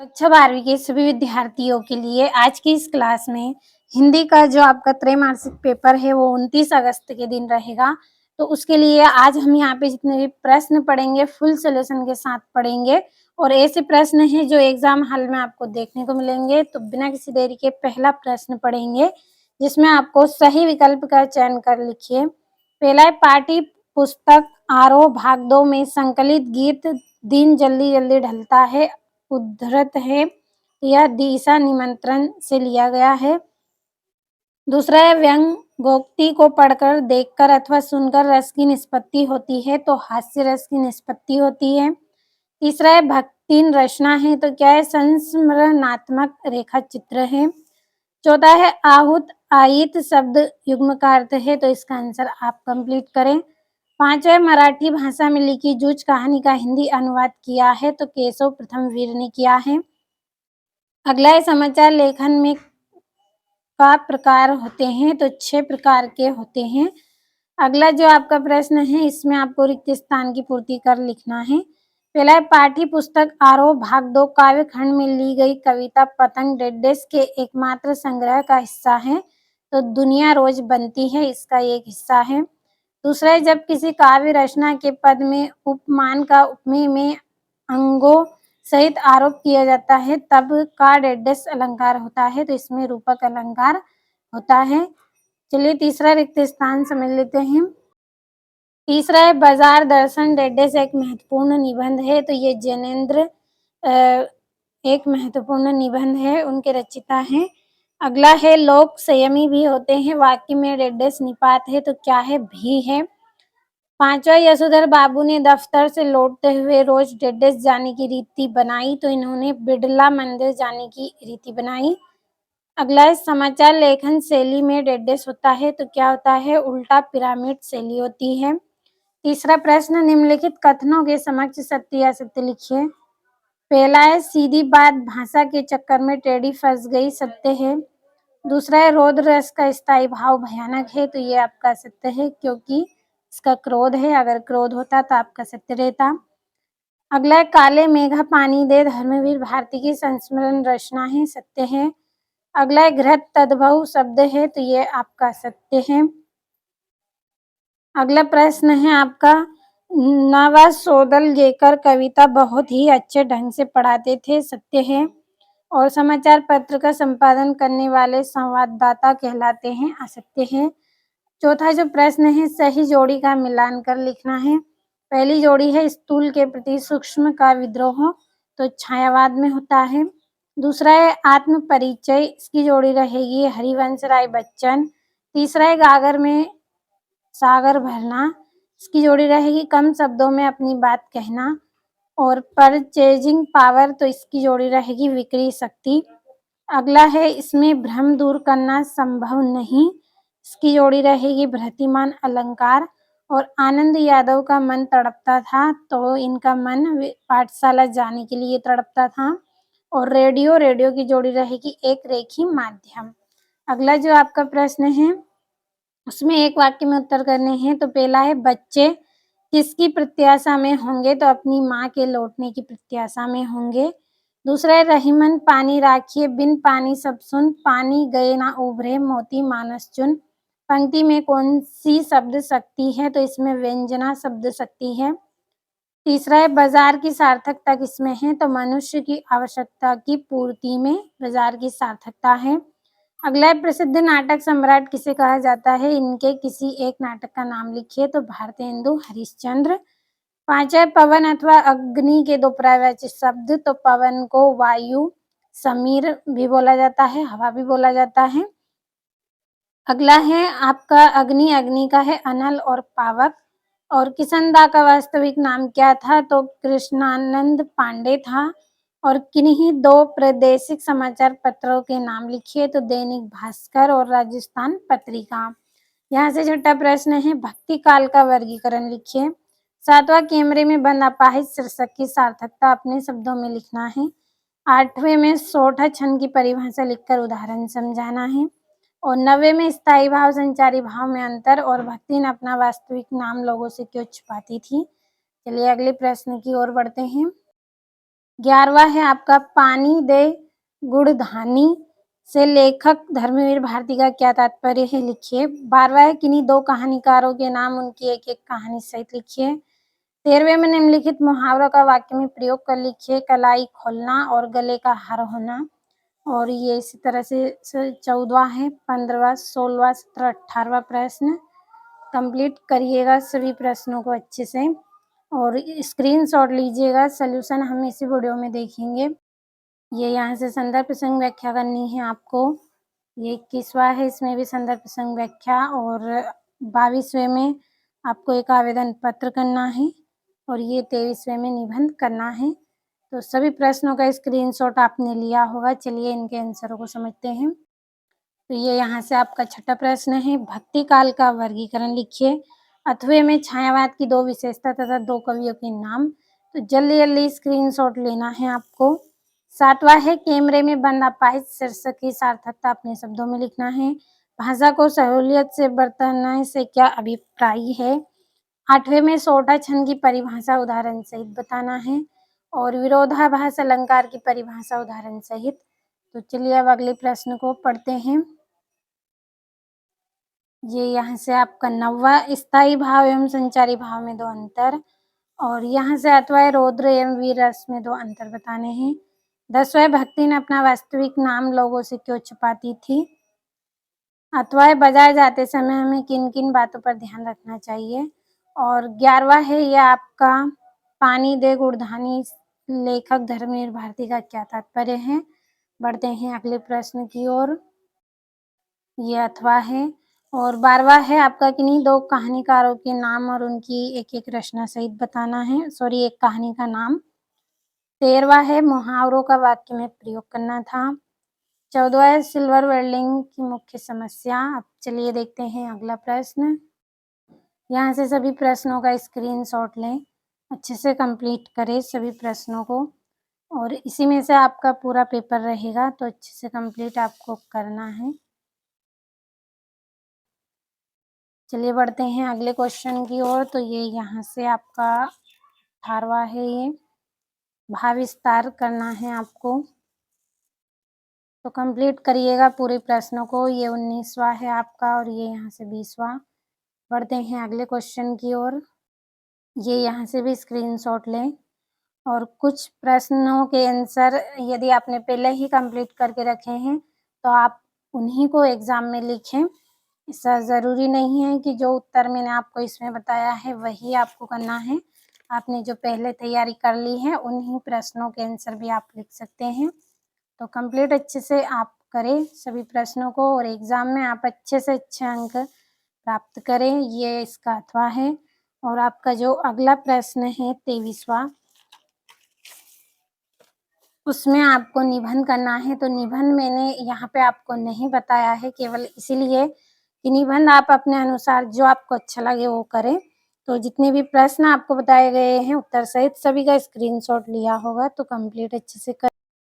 कक्षा 12वीं के सभी विद्यार्थियों के लिए आज की इस क्लास में हिंदी का जो आपका त्रैमासिक पेपर है वो 29 अगस्त के दिन रहेगा। तो उसके लिए आज हम यहाँ पे जितने भी प्रश्न पढ़ेंगे फुल सॉल्यूशन के साथ पढ़ेंगे और ऐसे प्रश्न हैं जो एग्जाम हॉल में आपको देखने को मिलेंगे। तो बिना किसी देरी के पहला प्रश्न पढ़ेंगे जिसमें आपको सही विकल्प का चयन कर लिखिए। पहला है पाठ्य पुस्तक आरोह भाग 2 में संकलित गीत दिन जल्दी जल्दी ढलता है उद्धृत है, यह दिशा निमंत्रण से लिया गया है। दूसरा है व्यंग्योक्ति को पढ़कर, देखकर अथवा सुनकर रस की निष्पत्ति होती है तो हास्य रस की निष्पत्ति होती है। तीसरा है भक्तिन रचना है तो क्या है, संस्मरणात्मक रेखा चित्र है। चौथा है आहुत आयित शब्द युग्म का अर्थ है तो इसका आंसर आप कंप्लीट करें। पांचवा है मराठी भाषा में लिखी जूझ कहानी का हिंदी अनुवाद किया है तो केशव प्रथम वीर ने किया है। अगला है समाचार लेखन में का प्रकार होते हैं तो 6 प्रकार के होते हैं। अगला जो आपका प्रश्न है इसमें आपको रिक्त स्थान की पूर्ति कर लिखना है। पहला है पाठ्य पुस्तक आरोह भाग 2 काव्य खंड में ली गई कविता पतंग डेडेस के एकमात्र संग्रह का हिस्सा है तो दुनिया रोज बनती है इसका एक हिस्सा है। दूसरा है जब किसी काव्य रचना के पद में उपमान का उपमेय में अंगों सहित आरोप किया जाता है तब का डेडेस अलंकार होता है तो इसमें रूपक अलंकार होता है। चलिए तीसरा रिक्त स्थान समझ लेते हैं। तीसरा है बाजार दर्शन डेडेस एक महत्वपूर्ण निबंध है तो ये जैनेन्द्र एक महत्वपूर्ण निबंध है, उनके रचिता हैं। अगला है लोग संयमी भी होते हैं, वाक्य में डेडेस निपात है तो क्या है, भी है। पांचवा यशोधर बाबू ने दफ्तर से लौटते हुए रोज डेडेस जाने की रीति बनाई तो इन्होंने बिड़ला मंदिर जाने की रीति बनाई। अगला है समाचार लेखन शैली में डेडेस होता है तो क्या होता है, उल्टा पिरामिड शैली होती है। तीसरा प्रश्न निम्नलिखित कथनों के समक्ष सत्य या असत्य लिखिए। पहला है सीधी बात भाषा के चक्कर में टेढ़ी फंस गई, सत्य है। दूसरा है रौद्र रस का स्थायी भाव भयानक है तो ये आपका सत्य है क्योंकि इसका क्रोध है, अगर क्रोध होता तो आपका सत्य रहता। अगला है काले मेघा पानी दे धर्मवीर भारती की संस्मरण रचना है, सत्य है। अगला है घृत तद्भव शब्द है तो ये आपका सत्य है। अगला प्रश्न है आपका नवासोदलगेकर कविता बहुत ही अच्छे ढंग से पढ़ाते थे, सत्य है। और समाचार पत्र का संपादन करने वाले संवाददाता कहलाते हैं, असत्य है। चौथा जो प्रश्न है सही जोड़ी का मिलान कर लिखना है। पहली जोड़ी है स्थूल के प्रति सूक्ष्म का विद्रोह तो छायावाद में होता है। दूसरा है आत्म परिचय, इसकी जोड़ी रहेगी हरिवंश राय बच्चन। तीसरा है गागर में सागर भरना, इसकी जोड़ी रहेगी कम शब्दों में अपनी बात कहना। और परचेजिंग पावर तो इसकी जोड़ी रहेगी विक्रय शक्ति। अगला है इसमें भ्रम दूर करना संभव नहीं, इसकी जोड़ी रहेगी भ्रातिमान अलंकार। और आनंद यादव का मन तड़पता था तो इनका मन पाठशाला जाने के लिए तड़पता था। और रेडियो की जोड़ी रहेगी एक रेखी माध्यम। अगला जो आपका प्रश्न है उसमें एक वाक्य में उत्तर करने हैं तो पहला है बच्चे किसकी प्रत्याशा में होंगे तो अपनी माँ के लौटने की प्रत्याशा में होंगे। दूसरा है रहीमन पानी राखिए बिन पानी सब सुन, पानी गए ना उभरे मोती मानस चुन। पंक्ति में कौन सी शब्द शक्ति है तो इसमें व्यंजना शब्द शक्ति है। तीसरा है बाजार की सार्थकता किसमें है तो मनुष्य की आवश्यकता की पूर्ति में बाजार की सार्थकता है। अगला है प्रसिद्ध नाटक सम्राट किसे कहा जाता है, इनके किसी एक नाटक का नाम लिखिए तो भारतेंदु हरिश्चंद्र। पांचवा पवन अथवा अग्नि के दो पर्यायवाची शब्द तो पवन को वायु समीर भी बोला जाता है, हवा भी बोला जाता है। अगला है आपका अग्नि, अग्नि का है अनल और पावक। और किशनदा का वास्तविक नाम क्या था तो कृष्णानंद पांडे था। और किन्हीं दो प्रादेशिक समाचार पत्रों के नाम लिखिए तो दैनिक भास्कर और राजस्थान पत्रिका। यहाँ से छठा प्रश्न है भक्ति काल का वर्गीकरण लिखिए। सातवां कैमरे में बंद अपाहिज शीर्षक की सार्थकता अपने शब्दों में लिखना है। आठवें में सोठा छंद की परिभाषा लिखकर उदाहरण समझाना है। और 90 में स्थायी भाव संचारी भाव में अंतर और भक्ति ने अपना वास्तविक नाम लोगों से क्यों छुपाती थी। चलिए अगले प्रश्न की ओर बढ़ते हैं। 11वां है आपका पानी दे गुड़धानी से लेखक धर्मवीर भारती का क्या तात्पर्य है, लिखिए। 12वां है किन्हीं दो कहानीकारों के नाम, उनकी एक-एक कहानी सहित लिखिए। 13वें में निम्नलिखित मुहावरों का वाक्य में प्रयोग कर लिखिए। कलाई खोलना और गले का हार होना। और ये इसी तरह से 14वां है, 15वां, 16वां, 17वां, 18वां प्रश्न कंप्लीट करिएगा सभी प्रश्नों को अच्छे से और स्क्रीनशॉट लीजिएगा। सॉल्यूशन हम इसी वीडियो में देखेंगे। ये यहाँ से संदर्भ प्रसंग व्याख्या करनी है आपको। ये 21वां है, इसमें भी संदर्भ प्रसंग व्याख्या। और 22वें में आपको एक आवेदन पत्र करना है और ये 23वें में निबंध करना है। तो सभी प्रश्नों का स्क्रीनशॉट आपने लिया होगा। चलिए इनके आंसरों को समझते हैं। तो ये यहाँ से आपका छठा प्रश्न है, भक्ति काल का वर्गीकरण लिखिए। 8वें में छायावाद की दो विशेषता तथा दो कवियों के नाम। तो जल्दी-जल्दी स्क्रीनशॉट लेना है आपको। 7वां है कैमरे में बंद अपाहिज शीर्षक की सार्थकता अपने शब्दों में लिखना है। भाषा को सहूलियत से बरतने से क्या अभिप्राय है। 8वें में सोठा छंद की परिभाषा उदाहरण सहित बताना है और विरोधाभास अलंकार की परिभाषा उदाहरण सहित। तो चलिए अब अगले प्रश्न को पढ़ते हैं। ये यहाँ से आपका 9वां स्थायी भाव एवं संचारी भाव में दो अंतर। और यहाँ से 8वां रौद्र एवं वीर रस में दो अंतर बताने हैं। 10वां भक्ति ने अपना वास्तविक नाम लोगों से क्यों छुपाती थी। 8वां बजाए जाते समय हमें किन किन बातों पर ध्यान रखना चाहिए। और 11वां है यह आपका पानी दे गुड़धानी लेखक धर्मवीर भारती का क्या तात्पर्य है। बढ़ते हैं अगले प्रश्न की ओर। ये 8वां है। और 12वां है आपका किन्हीं दो कहानीकारों के नाम और उनकी एक-एक रचना सहित बताना है, एक कहानी का नाम। 13वां है मुहावरों का वाक्य में प्रयोग करना था। 14वां है सिल्वर वेल्डिंग की मुख्य समस्या। अब चलिए देखते हैं अगला प्रश्न। यहाँ से सभी प्रश्नों का स्क्रीनशॉट लें, अच्छे से कंप्लीट करें सभी प्रश्नों को और इसी में से आपका पूरा पेपर रहेगा, तो अच्छे से कंप्लीट आपको करना है। चलिए बढ़ते हैं अगले क्वेश्चन की ओर। तो ये यहाँ से आपका 18वां है, ये भाव विस्तार करना है आपको, तो कंप्लीट करिएगा पूरे प्रश्नों को। ये 19वां है आपका और ये यहाँ से 20वां। बढ़ते हैं अगले क्वेश्चन की ओर। ये यहाँ से भी स्क्रीनशॉट लें और कुछ प्रश्नों के आंसर यदि आपने पहले ही कंप्लीट करके रखे हैं तो आप उन्हीं को एग्जाम में लिखें। ऐसा ज़रूरी नहीं है कि जो उत्तर मैंने आपको इसमें बताया है वही आपको करना है। आपने जो पहले तैयारी कर ली है उन्हीं प्रश्नों के आंसर भी आप लिख सकते हैं। तो कंप्लीट अच्छे से आप करें सभी प्रश्नों को और एग्ज़ाम में आप अच्छे से अच्छे अंक प्राप्त करें। ये इसका 8वां है और आपका जो अगला प्रश्न है 23वां, उसमें आपको निबंध करना है। तो निबंध मैंने यहाँ पे आपको नहीं बताया है केवल इसीलिए कि निबंध आप अपने अनुसार जो आपको अच्छा लगे वो करें। तो जितने भी प्रश्न आपको बताए गए हैं उत्तर सहित सभी का स्क्रीनशॉट लिया होगा, तो कंप्लीट अच्छे से कर